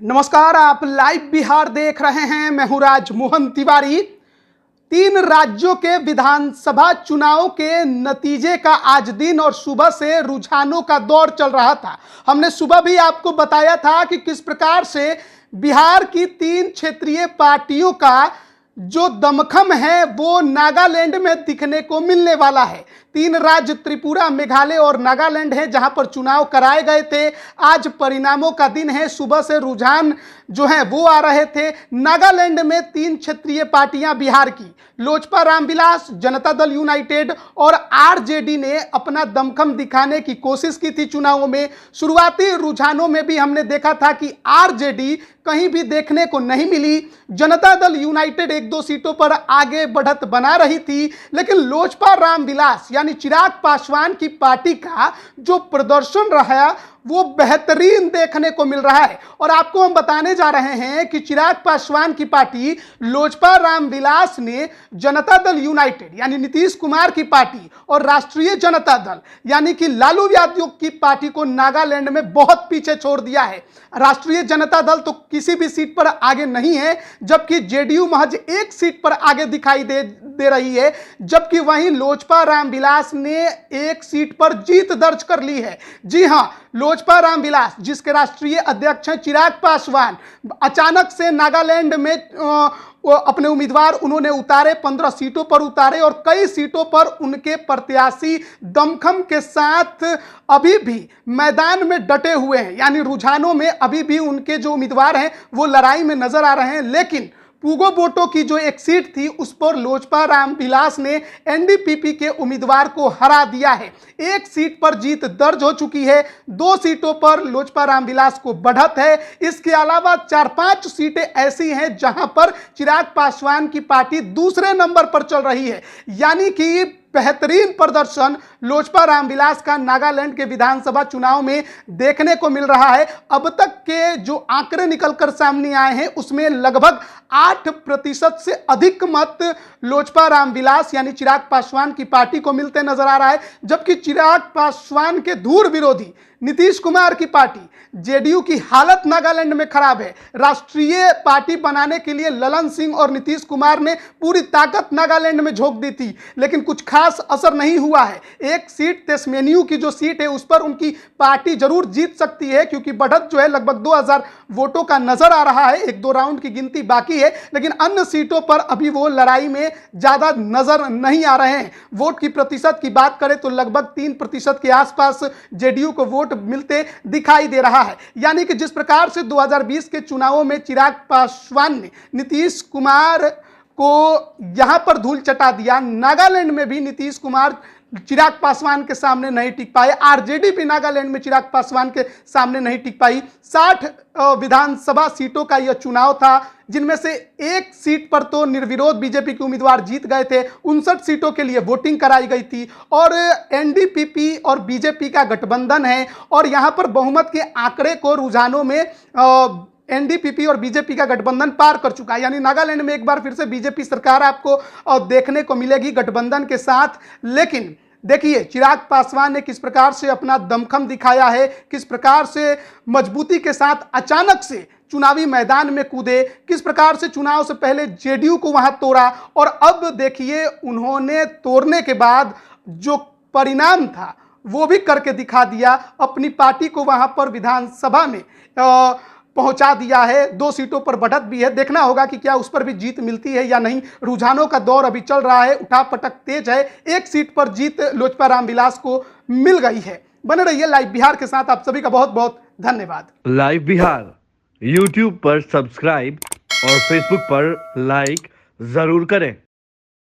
नमस्कार, आप लाइव बिहार देख रहे हैं। मैं हूं राजमोहन तिवारी। 3 राज्यों के विधानसभा चुनाव के नतीजे का आज दिन और सुबह से रुझानों का दौर चल रहा था। हमने सुबह भी आपको बताया था कि किस प्रकार से बिहार की 3 क्षेत्रीय पार्टियों का जो दमखम है वो नागालैंड में दिखने को मिलने वाला है। 3 राज्य त्रिपुरा, मेघालय और नागालैंड है जहां पर चुनाव कराए गए थे। आज परिणामों का दिन है। सुबह से रुझान जो है वो आ रहे थे। नागालैंड में 3 क्षेत्रीय पार्टियां बिहार की, लोजपा रामविलास, जनता दल यूनाइटेड और आरजेडी ने अपना दमखम दिखाने की कोशिश की थी चुनावों में। शुरुआती रुझानों में भी हमने देखा था कि आरजेडी कहीं भी देखने को नहीं मिली। जनता दल यूनाइटेड 1-2 सीटों पर आगे बढ़त बना रही थी, लेकिन लोजपा रामविलास यानी चिराग पासवान की पार्टी का जो प्रदर्शन रहा वो बेहतरीन देखने को मिल रहा है। और आपको हम बताने जा रहे हैं कि चिराग पासवान की पार्टी लोजपा रामविलास ने जनता दल यूनाइटेड यानी नीतीश कुमार की पार्टी और राष्ट्रीय जनता दल यानी कि लालू यादव की पार्टी को नागालैंड में बहुत पीछे छोड़ दिया है। राष्ट्रीय जनता दल तो किसी भी सीट पर आगे नहीं है, जबकि जेडीयू महज 1 सीट पर आगे दिखाई दे रही है, जबकि वहीं लोजपा रामविलास ने 1 सीट पर जीत दर्ज कर ली है। जी हां, लोजपा रामविलास जिसके राष्ट्रीय अध्यक्ष हैं चिराग पासवान, अचानक से नागालैंड में अपने उम्मीदवार उन्होंने उतारे, 15 सीटों पर उतारे और कई सीटों पर उनके प्रत्याशी दमखम के साथ अभी भी मैदान में डटे हुए हैं। यानी रुझानों में अभी भी उनके जो उम्मीदवार हैं वो लड़ाई में नजर आ रहे हैं। लेकिन पूगो बोटो की जो 1 सीट थी उस पर लोजपा रामविलास ने एनडीपीपी के उम्मीदवार को हरा दिया है। 1 सीट पर जीत दर्ज हो चुकी है। 2 सीटों पर लोजपा रामविलास को बढ़त है। इसके अलावा 4-5 सीटें ऐसी हैं जहां पर चिराग पासवान की पार्टी दूसरे नंबर पर चल रही है। यानी कि बेहतरीन प्रदर्शन लोजपा रामविलास का नागालैंड के विधानसभा चुनाव में देखने को मिल रहा है। अब तक के जो आंकड़े निकलकर सामने आए हैं उसमें लगभग 8% से अधिक मत लोजपा रामविलास यानी चिराग पासवान की पार्टी को मिलते नजर आ रहा है, जबकि चिराग पासवान के धूर विरोधी नीतीश कुमार की पार्टी जेडीयू की हालत नागालैंड में खराब है। राष्ट्रीय पार्टी बनाने के लिए ललन सिंह और नीतीश कुमार ने पूरी ताकत नागालैंड में झोंक दी थी, लेकिन कुछ खास असर नहीं हुआ है। 1 सीट तेस्मेनियू की जो सीट है उस पर उनकी पार्टी जरूर जीत सकती है, क्योंकि बढ़त जो है लगभग 2000 वोटों का नजर आ रहा है। 1-2 राउंड की गिनती बाकी है, लेकिन अन्य सीटों पर अभी वो लड़ाई में ज्यादा नजर नहीं आ रहे हैं। वोट की प्रतिशत की बात करें तो लगभग 3% के आसपास जेडीयू को वोट मिलते दिखाई दे रहा है। यानी कि जिस प्रकार से 2020 के चुनावों में चिराग पासवान ने नीतीश कुमार को यहां पर धूल चटा दिया, नागालैंड में भी नीतीश कुमार चिराग पासवान के सामने नहीं टिक पाए। आरजेडी भी नागालैंड में चिराग पासवान के सामने नहीं टिक पाई। 60 विधानसभा सीटों का यह चुनाव था, जिनमें से 1 सीट पर तो निर्विरोध बीजेपी के उम्मीदवार जीत गए थे। 59 सीटों के लिए वोटिंग कराई गई थी और एनडीपीपी और बीजेपी का गठबंधन है और यहां पर बहुमत के आंकड़े को रुझानों में एनडीपीपी और बीजेपी का गठबंधन पार कर चुका है। यानी नागालैंड में एक बार फिर से बीजेपी सरकार आपको देखने को मिलेगी गठबंधन के साथ। लेकिन देखिए चिराग पासवान ने किस प्रकार से अपना दमखम दिखाया है, किस प्रकार से मजबूती के साथ अचानक से चुनावी मैदान में कूदे, किस प्रकार से चुनाव से पहले जेडीयू को वहां तोड़ा और अब देखिए उन्होंने तोड़ने के बाद जो परिणाम था वो भी करके दिखा दिया। अपनी पार्टी को वहां पर विधानसभा में पहुंचा दिया है। 2 सीटों पर बढ़त भी है। देखना होगा कि क्या उस पर भी जीत मिलती है या नहीं। रुझानों का दौर अभी चल रहा है, उठापटक तेज है। 1 सीट पर जीत लोजपा रामविलास को मिल गई है। बने रहिए लाइव बिहार के साथ। आप सभी का बहुत बहुत धन्यवाद। लाइव बिहार यूट्यूब पर सब्सक्राइब और फेसबुक पर लाइक जरूर करें।